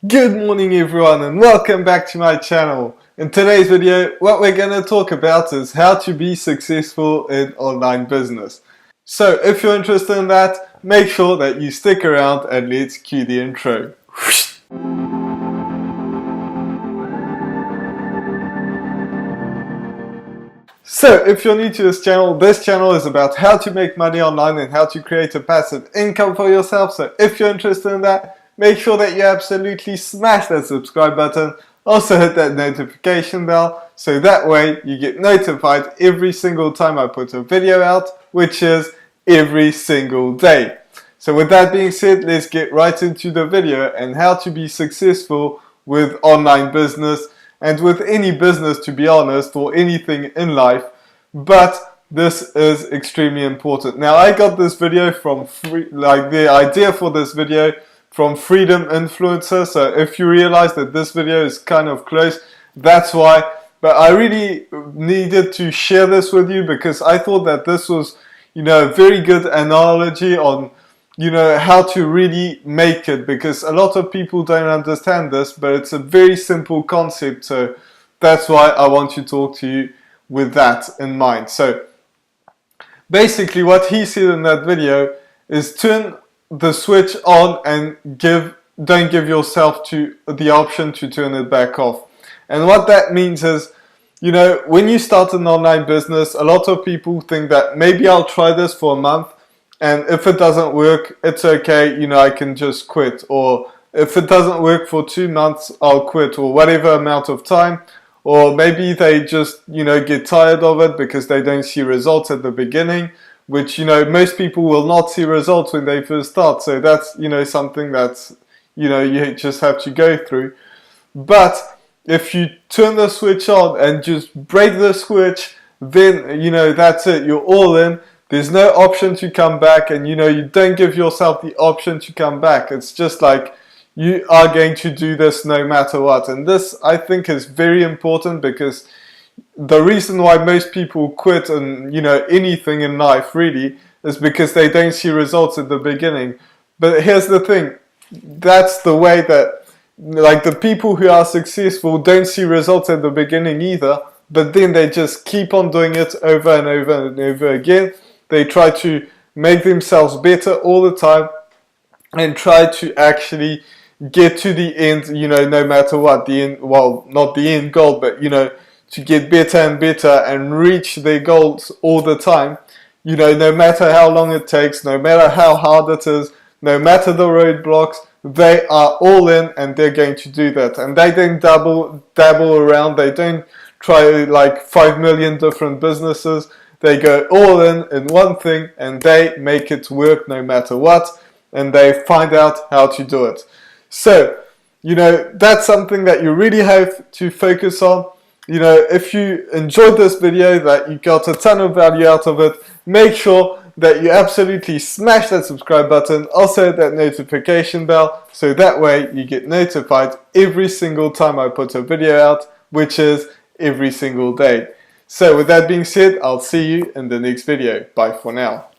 Good morning everyone and welcome back to my channel. In today's video, what we're going to talk about is how to be successful in online business. So if you're interested in that, make sure that you stick around and let's cue the intro. So if you're new to this channel is about how to make money online and how to create a passive income for yourself. So if you're interested in that, make sure that you absolutely smash that subscribe button. Also hit that notification bell so that way you get notified every single time I put a video out, which is every single day. So with that being said, let's get right into the video and how to be successful with online business and with any business, to be honest, or anything in life. But this is extremely important. Now I got this video from the idea for this video from Freedom Influencer. So if you realize that this video is kind of close, that's why. But I really needed to share this with you because I thought that this was, a very good analogy on, how to really make it, because a lot of people don't understand this, but it's a very simple concept. So that's why I want to talk to you with that in mind. So basically what he said in that video is turn the switch on and don't give yourself to the option to turn it back off. And what that means is, when you start an online business, a lot of people think that maybe I'll try this for a month, and if it doesn't work, it's okay, I can just quit. Or if it doesn't work for 2 months, I'll quit, or whatever amount of time. Or maybe they just, get tired of it because they don't see results at the beginning, which, most people will not see results when they first start. So that's, something that's, you just have to go through. But if you turn the switch on and just break the switch, then, that's it. You're all in. There's no option to come back, and, you don't give yourself the option to come back. It's just like you are going to do this no matter what. And this, I think, is very important because the reason why most people quit and anything in life really is because they don't see results at the beginning. But here's the thing, that's the way that the people who are successful don't see results at the beginning either, but then they just keep on doing it over and over and over again. They try to make themselves better all the time and try to actually get to the end, no matter what the end, well, not the end goal, but to get better and better and reach their goals all the time, no matter how long it takes, no matter how hard it is, no matter the roadblocks, they are all in and they're going to do that. And they don't dabble around, they don't try like 5 million different businesses. They go all in one thing and they make it work no matter what, and they find out how to do it. So, that's something that you really have to focus on. If you enjoyed this video, that you got a ton of value out of it, make sure that you absolutely smash that subscribe button, also that notification bell, so that way you get notified every single time I put a video out, which is every single day. So with that being said, I'll see you in the next video. Bye for now.